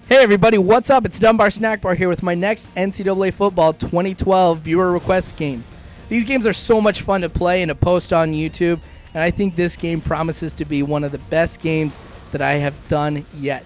Hey everybody, what's up? It's Dunbar Snack Bar here with my next NCAA Football 2012 viewer request game. These games are so much fun to play and to post on YouTube, and I think this game promises to be one of the best games that I have done yet.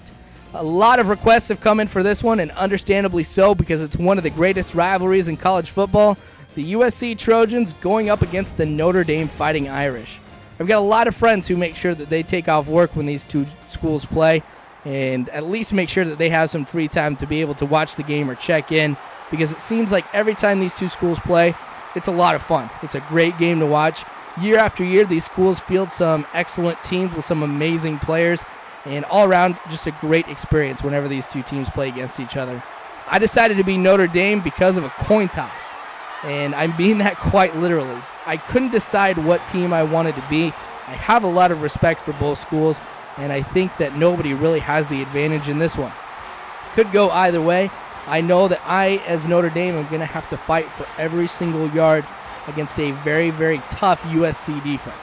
A lot of requests have come in for this one, and understandably so, because it's one of the greatest rivalries in college football, the USC Trojans going up against the Notre Dame Fighting Irish. I've got a lot of friends who make sure that they take off work when these two schools play, and at least make sure that they have some free time to be able to watch the game or check in, because it seems like every time these two schools play, it's a lot of fun. It's a great game to watch. Year after year, these schools field some excellent teams with some amazing players, and all around, just a great experience whenever these two teams play against each other. I decided to be Notre Dame because of a coin toss, and I mean that quite literally. I couldn't decide what team I wanted to be. I have a lot of respect for both schools, and I think that nobody really has the advantage in this one. Could go either way. I know that I, as Notre Dame, am going to have to fight for every single yard against a very, very tough USC defense.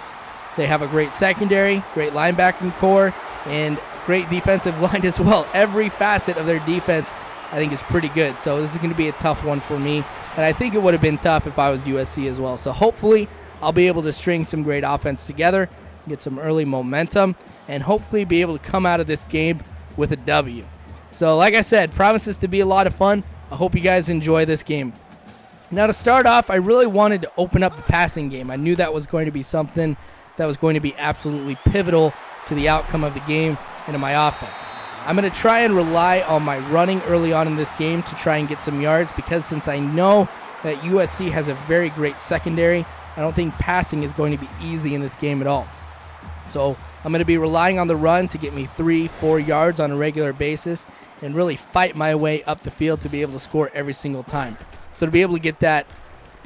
They have a great secondary, great linebacking core, and great defensive line as well. Every facet of their defense, I think, is pretty good. So this is going to be a tough one for me, and I think it would have been tough if I was USC as well. So hopefully I'll be able to string some great offense together, get some early momentum, and hopefully be able to come out of this game with a W. So like I said, promises to be a lot of fun. I hope you guys enjoy this game. Now to start off, I really wanted to open up the passing game. I knew that was going to be something that was going to be absolutely pivotal to the outcome of the game and to my offense. I'm going to try and rely on my running early on in this game to try and get some yards, because since I know that USC has a very great secondary, I don't think passing is going to be easy in this game at all. So I'm going to be relying on the run to get me 3-4 yards on a regular basis and really fight my way up the field to be able to score every single time. So to be able to get that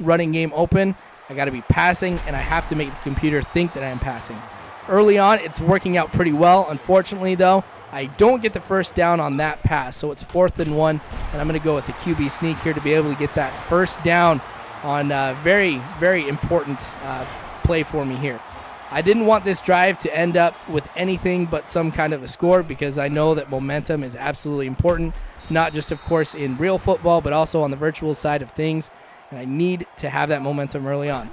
running game open, I got to be passing, and I have to make the computer think that I am passing. Early on, it's working out pretty well. Unfortunately, though, I don't get the first down on that pass, so it's 4th and 1, and I'm going to go with the QB sneak here to be able to get that first down on a very, very important play for me here. I didn't want this drive to end up with anything but some kind of a score, because I know that momentum is absolutely important, not just, of course, in real football, but also on the virtual side of things, and I need to have that momentum early on.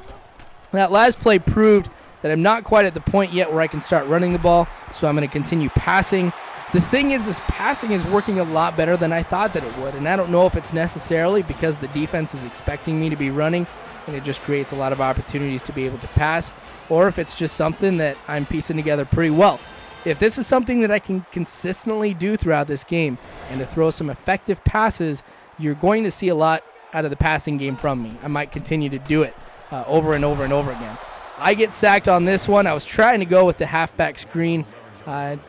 That last play proved that I'm not quite at the point yet where I can start running the ball, so I'm going to continue passing. The thing is, this passing is working a lot better than I thought that it would, and I don't know if it's necessarily because the defense is expecting me to be running, and it just creates a lot of opportunities to be able to pass, or if it's just something that I'm piecing together pretty well. If this is something that I can consistently do throughout this game and to throw some effective passes, you're going to see a lot out of the passing game from me. I might continue to do it over and over and over again. I get sacked on this one. I was trying to go with the halfback screen,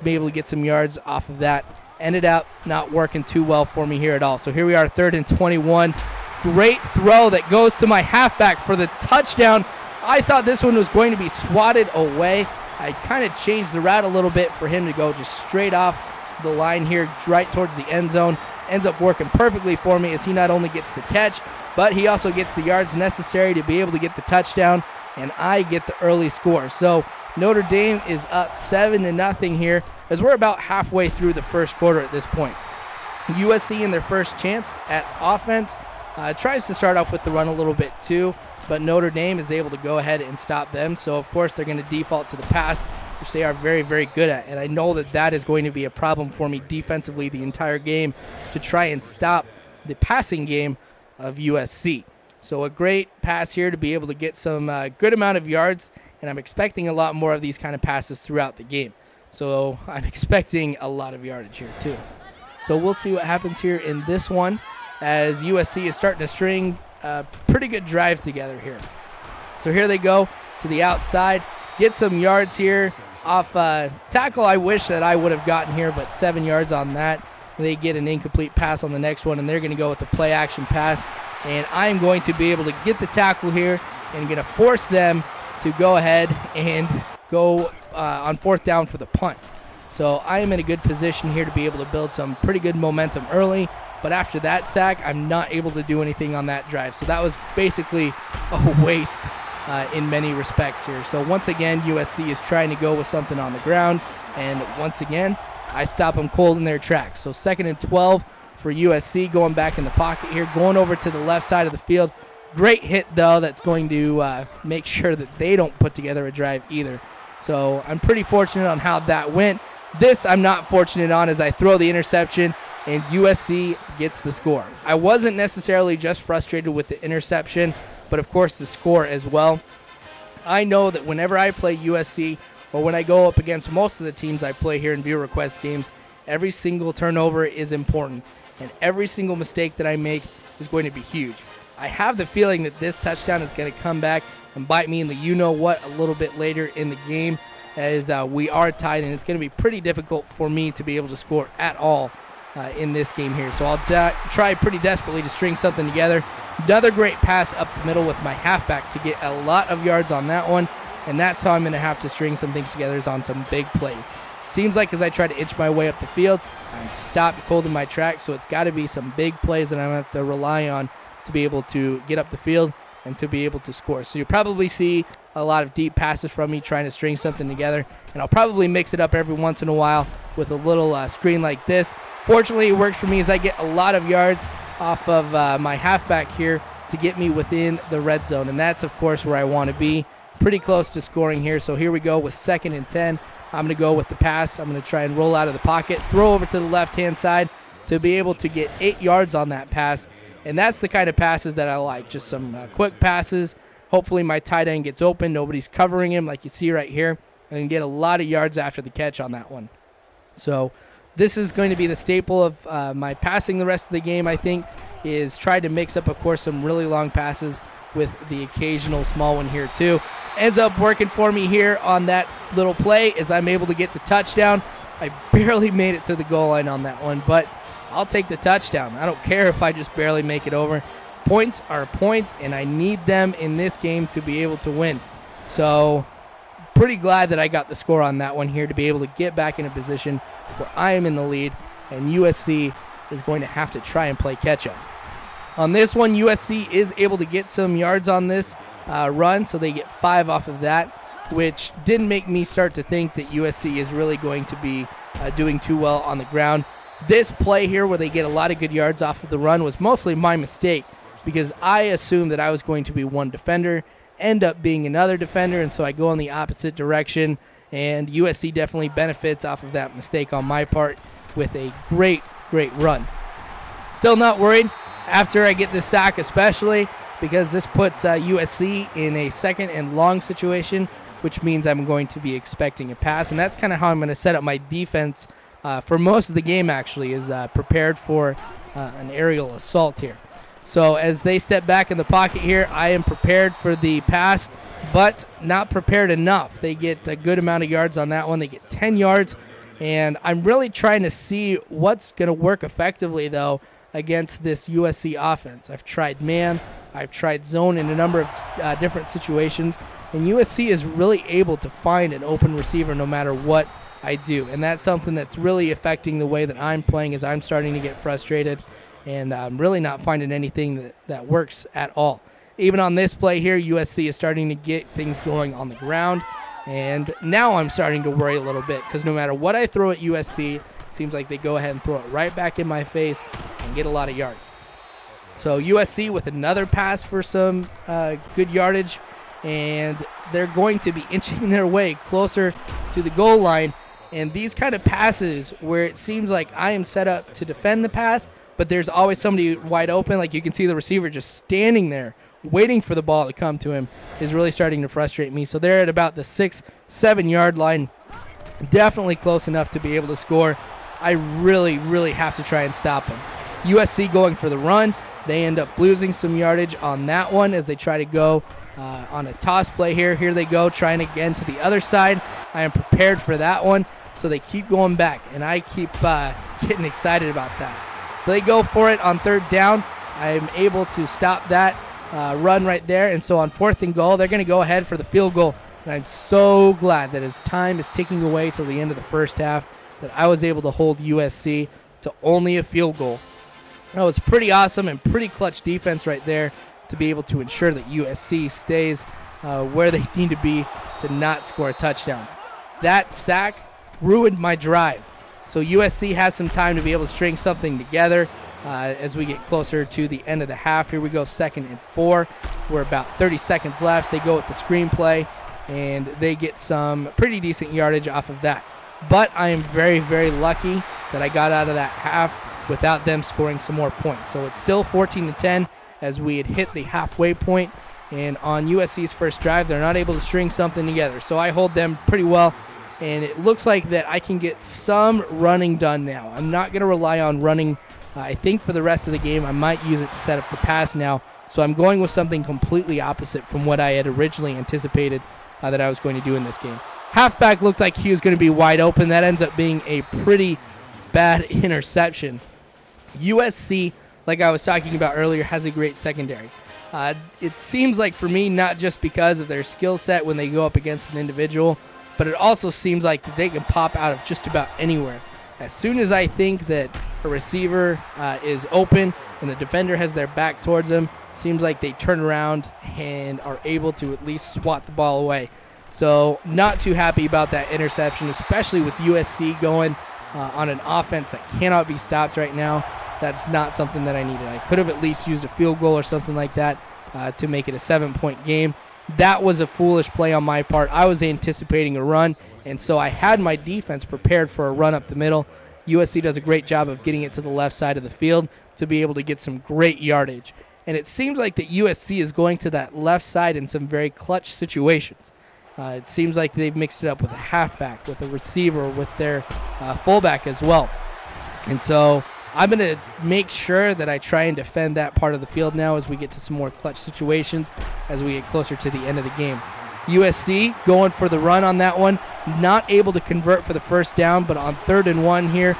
be able to get some yards off of that. Ended up not working too well for me here at all. So here we are, 3rd and 21. Great throw that goes to my halfback for the touchdown. I thought this one was going to be swatted away. I kind of changed the route a little bit for him to go just straight off the line here, right towards the end zone. Ends up working perfectly for me, as he not only gets the catch, but he also gets the yards necessary to be able to get the touchdown, and I get the early score. So Notre Dame is up 7-0 here, as we're about halfway through the first quarter at this point. USC in their first chance at offense tries to start off with the run a little bit too, but Notre Dame is able to go ahead and stop them. So, of course, they're going to default to the pass, which they are very, very good at. And I know that that is going to be a problem for me defensively the entire game to try and stop the passing game of USC. So a great pass here to be able to get some good amount of yards, and I'm expecting a lot more of these kind of passes throughout the game. So I'm expecting a lot of yardage here too. So we'll see what happens here in this one, as USC is starting to string a pretty good drive together here. So here they go to the outside, get some yards here off tackle. I wish that I would have gotten here, but 7 yards on that. They get an incomplete pass on the next one, and they're going to go with the play action pass. And I'm going to be able to get the tackle here and going to force them to go ahead and go on 4th down for the punt. So I am in a good position here to be able to build some pretty good momentum early. But after that sack, I'm not able to do anything on that drive. So that was basically a waste in many respects here. So once again, USC is trying to go with something on the ground. And once again, I stop them cold in their tracks. So 2nd and 12 for USC, going back in the pocket here, going over to the left side of the field. Great hit, though, that's going to make sure that they don't put together a drive either. So I'm pretty fortunate on how that went. This I'm not fortunate on as I throw the interception, and USC gets the score. I wasn't necessarily just frustrated with the interception, but, of course, the score as well. I know that whenever I play USC or when I go up against most of the teams I play here in viewer request games, every single turnover is important, and every single mistake that I make is going to be huge. I have the feeling that this touchdown is going to come back and bite me in the you-know-what a little bit later in the game as we are tied, and it's going to be pretty difficult for me to be able to score at all in this game here. So I'll try pretty desperately to string something together. Another great pass up the middle with my halfback to get a lot of yards on that one, and that's how I'm going to have to string some things together is on some big plays. Seems like as I try to inch my way up the field, I'm stopped cold in my tracks, so it's got to be some big plays that I'm going to have to rely on to be able to get up the field and to be able to score. So you'll probably see a lot of deep passes from me trying to string something together, and I'll probably mix it up every once in a while with a little screen like this. Fortunately, it works for me as I get a lot of yards off of my halfback here to get me within the red zone, and that's, of course, where I want to be. Pretty close to scoring here, so here we go with 2nd and 10. I'm going to go with the pass. I'm going to try and roll out of the pocket, throw over to the left-hand side to be able to get 8 yards on that pass. And that's the kind of passes that I like, just some quick passes. Hopefully my tight end gets open. Nobody's covering him like you see right here. I can get a lot of yards after the catch on that one. So this is going to be the staple of my passing the rest of the game, I think, is try to mix up, of course, some really long passes with the occasional small one here too. Ends up working for me here on that little play as I'm able to get the touchdown. I barely made it to the goal line on that one, but I'll take the touchdown. I don't care if I just barely make it over. Points are points, and I need them in this game to be able to win. So pretty glad that I got the score on that one here to be able to get back in a position where I am in the lead, and USC is going to have to try and play catch-up. On this one, USC is able to get some yards on this run, so they get 5 off of that, which didn't make me start to think that USC is really going to be doing too well on the ground. This play here where they get a lot of good yards off of the run was mostly my mistake because I assumed that I was going to be one defender, end up being another defender, and so I go in the opposite direction, and USC definitely benefits off of that mistake on my part with a great run. Still not worried after I get this sack especially because this puts USC in a 2nd and long situation, which means I'm going to be expecting a pass, and that's kind of how I'm going to set up my defense for most of the game, actually, is prepared for an aerial assault here. So as they step back in the pocket here, I am prepared for the pass, but not prepared enough. They get a good amount of yards on that one. They get 10 yards, and I'm really trying to see what's going to work effectively, though, against this USC offense. I've tried man, I've tried zone in a number of different situations, and USC is really able to find an open receiver no matter what I do, and that's something that's really affecting the way that I'm playing as I'm starting to get frustrated, and I'm really not finding anything that works at all. Even on this play here, USC is starting to get things going on the ground, and now I'm starting to worry a little bit because no matter what I throw at USC, it seems like they go ahead and throw it right back in my face and get a lot of yards. So USC with another pass for some good yardage, and they're going to be inching their way closer to the goal line. And these kind of passes where it seems like I am set up to defend the pass, but there's always somebody wide open, like you can see the receiver just standing there waiting for the ball to come to him, is really starting to frustrate me. So they're at about the 6-7 yard line, definitely close enough to be able to score. I really have to try and stop them. USC going for the run. They end up losing some yardage on that one as they try to go on a toss play here. Here they go, trying again to the other side. I am prepared for that one. So they keep going back, and I keep getting excited about that. So they go for it on 3rd down. I am able to stop that run right there. And so on 4th and goal, they're going to go ahead for the field goal. And I'm so glad that as time is ticking away till the end of the first half, that I was able to hold USC to only a field goal. That was pretty awesome and pretty clutch defense right there to be able to ensure that USC stays where they need to be to not score a touchdown. That sack ruined my drive. So USC has some time to be able to string something together as we get closer to the end of the half. Here we go, 2nd and 4. We're about 30 seconds left. They go with the screenplay, and they get some pretty decent yardage off of that. But I am very, very lucky that I got out of that half without them scoring some more points. So it's still 14-10 as we had hit the halfway point. And on USC's first drive, they're not able to string something together. So I hold them pretty well. And it looks like that I can get some running done now. I'm not going to rely on running. I think for the rest of the game, I might use it to set up the pass now. So I'm going with something completely opposite from what I had originally anticipated that I was going to do in this game. Halfback looked like he was going to be wide open. That ends up being a pretty bad interception. USC, like I was talking about earlier, has a great secondary. It seems like for me, not just because of their skill set when they go up against an individual, but it also seems like they can pop out of just about anywhere. As soon as I think that a receiver is open and the defender has their back towards them, seems like they turn around and are able to at least swat the ball away. So not too happy about that interception, especially with USC going on an offense that cannot be stopped right now. That's not something that I needed. I could have at least used a field goal or something like that to make it a 7-point game. That was a foolish play on my part. I was anticipating a run, and so I had my defense prepared for a run up the middle. USC does a great job of getting it to the left side of the field to be able to get some great yardage. And it seems like that USC is going to that left side in some very clutch situations. It seems like they've mixed it up with a halfback, with a receiver, with their fullback as well. And so I'm going to make sure that I try and defend that part of the field now as we get to some more clutch situations as we get closer to the end of the game. USC going for the run on that one, not able to convert for the first down, but on 3rd and 1 here,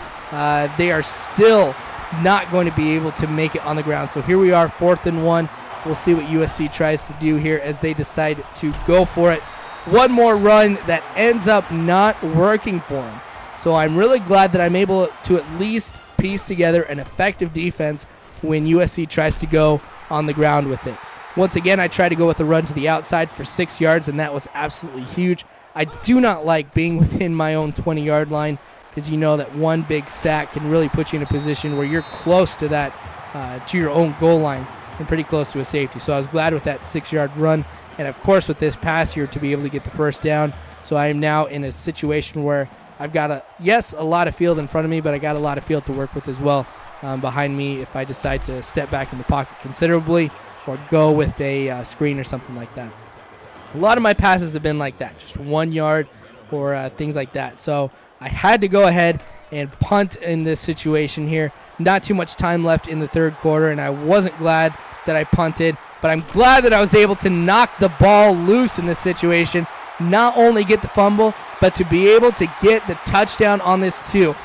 they are still not going to be able to make it on the ground. So here we are, 4th and 1. We'll see what USC tries to do here as they decide to go for it. One more run that ends up not working for them. So I'm really glad that I'm able to at least piece together an effective defense when USC tries to go on the ground with it. Once again, I tried to go with a run to the outside for 6 yards, and that was absolutely huge. I do not like being within my own 20-yard line because you know that one big sack can really put you in a position where you're close to that, to your own goal line and pretty close to a safety. So I was glad with that 6-yard run. And, of course, with this pass here to be able to get the first down. So I am now in a situation where I've got, a lot of field in front of me, but I got a lot of field to work with as well behind me if I decide to step back in the pocket considerably or go with a screen or something like that. A lot of my passes have been like that, just 1 yard or things like that. So I had to go ahead and punt in this situation here. Not too much time left in the third quarter, and I wasn't glad that I punted, but I'm glad that I was able to knock the ball loose in this situation, not only get the fumble, but to be able to get the touchdown on this too.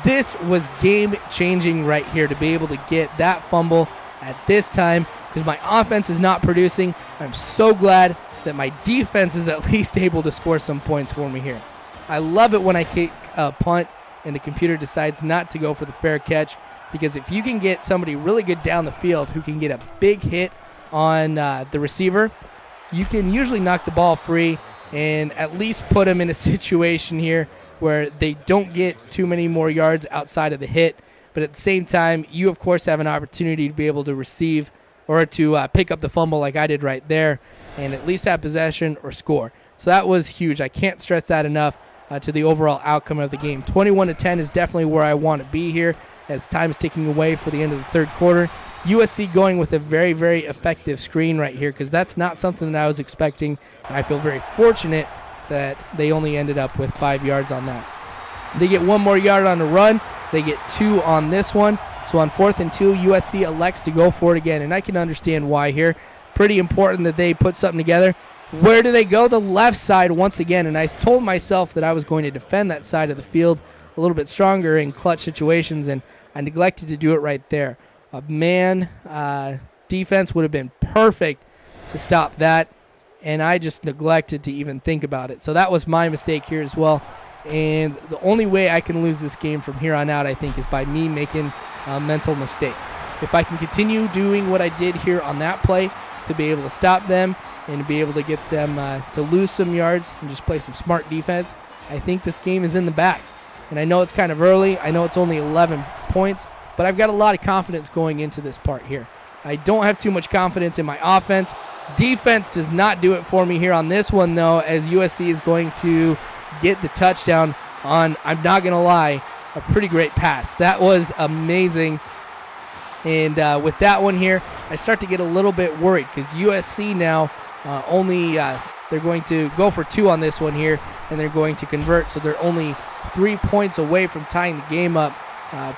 This was game-changing right here to be able to get that fumble at this time because my offense is not producing. I'm so glad that my defense is at least able to score some points for me here. I love it when I kick a punt and the computer decides not to go for the fair catch because if you can get somebody really good down the field who can get a big hit on the receiver, you can usually knock the ball free and at least put them in a situation here where they don't get too many more yards outside of the hit. But at the same time, you, of course, have an opportunity to be able to receive or to pick up the fumble like I did right there and at least have possession or score. So that was huge. I can't stress that enough to the overall outcome of the game. 21-10 is definitely where I want to be here as time is ticking away for the end of the third quarter. USC going with a very, very effective screen right here because that's not something that I was expecting, and I feel very fortunate that they only ended up with 5 yards on that. They get 1 more yard on the run. They get 2 on this one. So on 4th and 2, USC elects to go for it again, and I can understand why here. Pretty important that they put something together. Where do they go? The left side once again, and I told myself that I was going to defend that side of the field a little bit stronger in clutch situations, and I neglected to do it right there. A man defense would have been perfect to stop that, and I just neglected to even think about it. So that was my mistake here as well. And the only way I can lose this game from here on out, I think, is by me making mental mistakes. If I can continue doing what I did here on that play to be able to stop them and to be able to get them to lose some yards and just play some smart defense, I think this game is in the bag. And I know it's kind of early. I know it's only 11 points, but I've got a lot of confidence going into this part here. I don't have too much confidence in my offense. Defense does not do it for me here on this one, though, as USC is going to get the touchdown on, I'm not going to lie, a pretty great pass. That was amazing. And with that one here, I start to get a little bit worried because USC now they're going to go for 2 on this one here, and they're going to convert. So they're only 3 points away from tying the game up.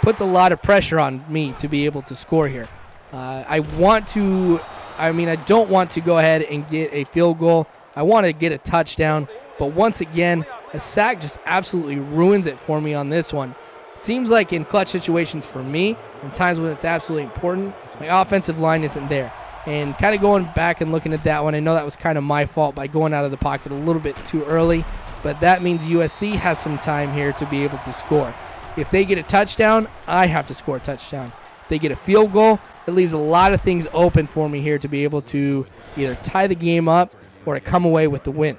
Puts a lot of pressure on me to be able to score here. I don't want to go ahead and get a field goal. I want to get a touchdown. But once again, a sack just absolutely ruins it for me on this one. It seems like in clutch situations for me, and times when it's absolutely important, my offensive line isn't there. And kind of going back and looking at that one, I know that was kind of my fault by going out of the pocket a little bit too early. But that means USC has some time here to be able to score. If they get a touchdown, I have to score a touchdown. If they get a field goal, it leaves a lot of things open for me here to be able to either tie the game up or to come away with the win.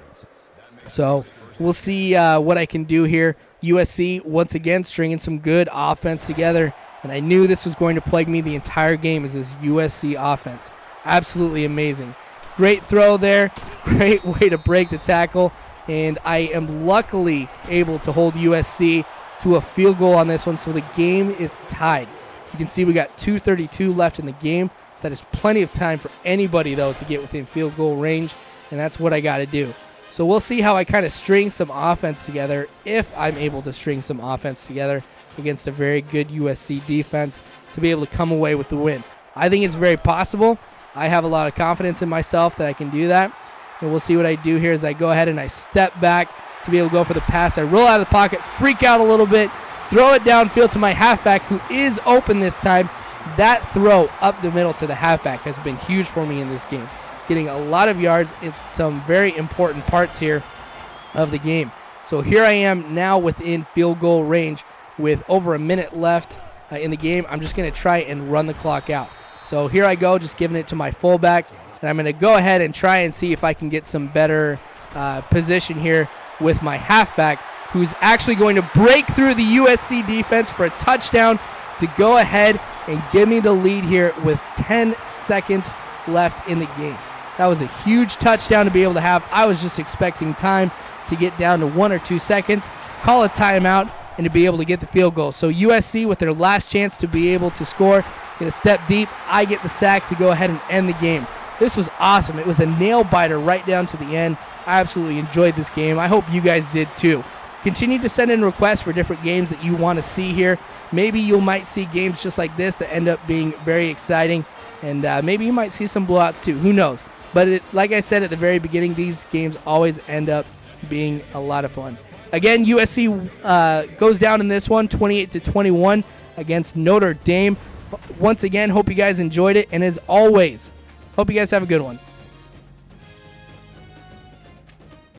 So we'll see what I can do here. USC, once again, stringing some good offense together. And I knew this was going to plague me the entire game as this USC offense. Absolutely amazing. Great throw there. Great way to break the tackle. And I am luckily able to hold USC to a field goal on this one, so the game is tied. You can see we got 2:32 left in the game. That is plenty of time for anybody, though, to get within field goal range, and that's what I got to do. So we'll see how I kind of string some offense together, if I'm able to string some offense together against a very good USC defense to be able to come away with the win. I think it's very possible. I have a lot of confidence in myself that I can do that, and we'll see what I do here as I go ahead and I step back to be able to go for the pass. I roll out of the pocket, freak out a little bit, throw it downfield to my halfback, who is open this time. That throw up the middle to the halfback has been huge for me in this game, getting a lot of yards in some very important parts here of the game. So here I am now within field goal range with over a minute left in the game. I'm just going to try and run the clock out. So here I go, just giving it to my fullback, and I'm going to go ahead and try and see if I can get some better position here with my halfback, who's actually going to break through the USC defense for a touchdown to go ahead and give me the lead here with 10 seconds left in the game. That was a huge touchdown to be able to have. I was just expecting time to get down to 1 or 2 seconds, call a timeout, and to be able to get the field goal. So USC, with their last chance to be able to score, get a step deep. I get the sack to go ahead and end the game. This was awesome. It was a nail-biter right down to the end. I absolutely enjoyed this game. I hope you guys did too. Continue to send in requests for different games that you want to see here. Maybe you might see games just like this that end up being very exciting, and maybe you might see some blowouts too. Who knows? But like I said at the very beginning, these games always end up being a lot of fun. Again, USC goes down in this one, 28-21 against Notre Dame. Once again, hope you guys enjoyed it, and as always, hope you guys have a good one.